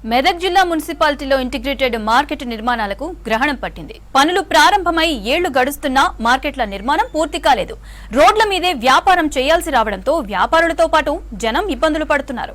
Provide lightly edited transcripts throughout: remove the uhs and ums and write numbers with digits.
మెదక్ జిల్లా మున్సిపాలిటీలో integrated market నిర్మాణాలకు గ్రహణం పట్టింది. పనులు ప్రారంభమై ఏళ్లు గడుస్తున్నా మార్కెట్ల నిర్మాణం పూర్తి కాలేదు. రోడ్ల మీదే వ్యాపారం చేయాల్సి రావడంతో వ్యాపారులతో పాటు జనం ఇబ్బందులు పడుతున్నారు.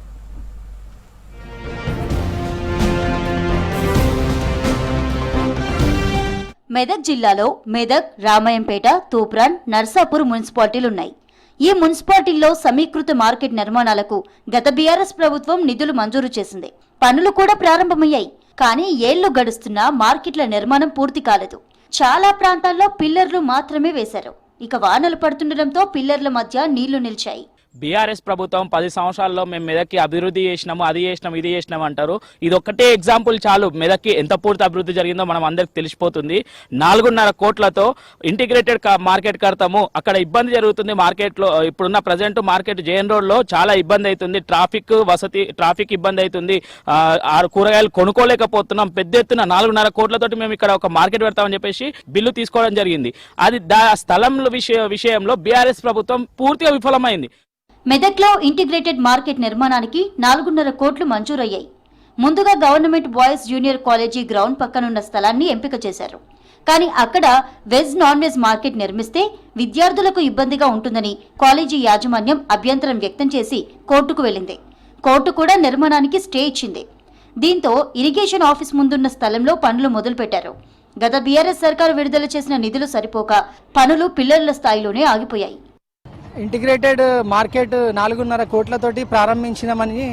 మెదక్ జిల్లాలో మెదక్, రామాయంపేట, తూప్రాన్, నర్సాపూర్ మున్సిపాలిటీలున్నాయి. ఈ మున్సిపాలిటీల్లో సమీకృత మార్కెట్ నిర్మాణాలకు గత బీఆర్ఎస్ ప్రభుత్వం నిధులు మంజూరు చేసింది. పనులు కూడా ప్రారంభమయ్యాయి. కానీ ఏళ్లు గడుస్తున్నా మార్కెట్ల నిర్మాణం పూర్తి కాలేదు. చాలా ప్రాంతాల్లో పిల్లర్లు మాత్రమే వేశారు. ఇక వానలు పడుతుండటంతో పిల్లర్ల మధ్య నీళ్లు నిలిచాయి. బీఆర్ఎస్ ప్రభుత్వం 10 సంవత్సరాల్లో మేము మెదక్కి అభివృద్ధి చేసినాము, అది చేసినాము, ఇది చేసినాము అంటారు. ఇది ఒక్కటే ఎగ్జాంపుల్ చాలు మెదక్కి ఎంత పూర్తి అభివృద్ధి జరిగిందో మనం అందరికి తెలిసిపోతుంది. 4.5 కోట్లతో ఇంటిగ్రేటెడ్ మార్కెట్ కడతాము. అక్కడ ఇబ్బంది జరుగుతుంది. మార్కెట్లో ఇప్పుడున్న ప్రజెంట్ మార్కెట్ జేఎన్ రోడ్లో చాలా ఇబ్బంది అవుతుంది. ట్రాఫిక్ ఇబ్బంది అవుతుంది. కూరగాయలు కొనుక్కోలేకపోతున్నాం. పెద్ద ఎత్తున 4.5 కోట్లతోటి మేము ఇక్కడ ఒక మార్కెట్ పెడతామని చెప్పేసి బిల్లు తీసుకోవడం జరిగింది. అది స్థలం విషయంలో బీఆర్ఎస్ ప్రభుత్వం పూర్తిగా విఫలమైంది. మెదక్లో ఇంటిగ్రేటెడ్ మార్కెట్ నిర్మాణానికి 4.5 కోట్లు మంజూరయ్యాయి. ముందుగా government boys junior college ground పక్కనున్న స్థలాన్ని ఎంపిక చేశారు. కానీ అక్కడ వెజ్ నాన్ వెజ్ మార్కెట్ నిర్మిస్తే విద్యార్థులకు ఇబ్బందిగా ఉంటుందని కాలేజీ యాజమాన్యం అభ్యంతరం వ్యక్తం చేసి కోర్టుకు వెళ్లింది. కోర్టు కూడా నిర్మాణానికి స్టే ఇచ్చింది. దీంతో ఇరిగేషన్ ఆఫీస్ ముందున్న స్థలంలో పనులు మొదలుపెట్టారు. గత బీఆర్ఎస్ సర్కారు విడుదల చేసిన నిధులు సరిపోక పనులు పిల్లర్ల స్థాయిలోనే ఆగిపోయాయి. Integrated market 4.5 కోట్లతోటి ప్రారంభించినామని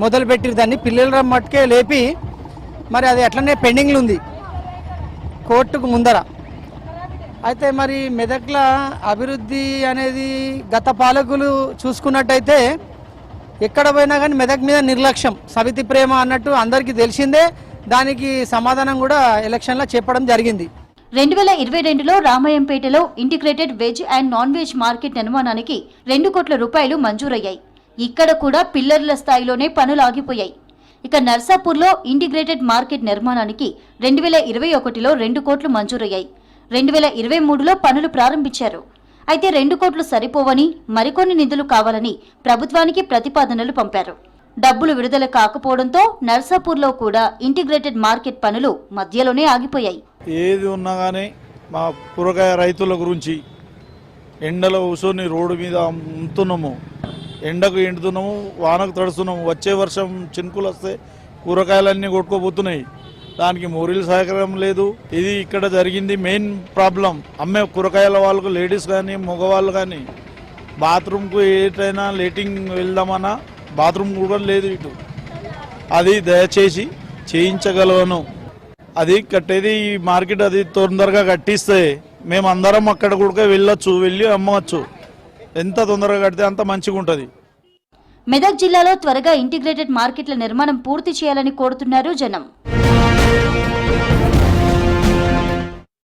మొదలుపెట్టిరు. దాన్ని పిల్లల మట్టుకే లేపి మరి అది అట్లనే పెండింగ్లు ఉంది కోర్టుకు ముందర. అయితే మరి మెదక్ల అభివృద్ధి అనేది గత పాలకులు చూసుకున్నట్టయితే ఎక్కడ పోయినా కానీ మెదక్ మీద నిర్లక్ష్యం, సవితి ప్రేమ అన్నట్టు అందరికీ తెలిసిందే. దానికి సమాధానం కూడా ఎలక్షన్లో చెప్పడం జరిగింది. 2022లో రామాయంపేటలో integrated veg and non veg market నిర్మాణానికి 2 కోట్ల రూపాయలు మంజూరయ్యాయి. ఇక్కడ కూడా పిల్లర్ల స్థాయిలోనే పనులు ఆగిపోయాయి. ఇక నర్సాపూర్లో ఇంటిగ్రేటెడ్ మార్కెట్ నిర్మాణానికి 2021లో 2 కోట్లు మంజూరయ్యాయి. 2023లో పనులు ప్రారంభించారు. అయితే 2 కోట్లు సరిపోవని మరికొన్ని నిధులు కావాలని ప్రభుత్వానికి ప్రతిపాదనలు పంపారు. డబ్బులు విడుదల కాకపోవడంతో నర్సాపూర్లో కూడా ఇంటిగ్రేటెడ్ మార్కెట్ పనులు మధ్యలోనే ఆగిపోయాయి. ఏది ఉన్నా కానీ మా కూరగాయ రైతుల గురించి ఎండలో కూర్చొని రోడ్డు మీద అమ్ముతున్నాము, ఎండకు ఎండుతున్నాము, వానకు తడుస్తున్నాము. వచ్చే వర్షం చినుకులు వస్తే కూరగాయలన్నీ కొట్టుకోబోతున్నాయి. దానికి మోరీలు సహకారం లేదు. ఇది ఇక్కడ జరిగింది మెయిన్ ప్రాబ్లం. అమ్మే కూరగాయల వాళ్ళకు లేడీస్ కానీ మగవాళ్ళు కానీ బాత్రూమ్కు ఏటైనా లేటింగ్ వెళ్దామన్నా బాత్రూమ్ కూడా లేదు ఇటు. అది దయచేసి చేయించగలను. అది కట్టేది ఈ మార్కెట్ అది తొందరగా కట్టిస్తే మేమందరం అక్కడ కూడా వెళ్ళి అమ్మవచ్చు. ఎంత తొందరగా కడితే అంత మంచిగా ఉంటుంది. మెదక్ జిల్లాలో త్వరగా ఇంటిగ్రేటెడ్ మార్కెట్ల నిర్మాణం పూర్తి చేయాలని కోరుతున్నారు జనం.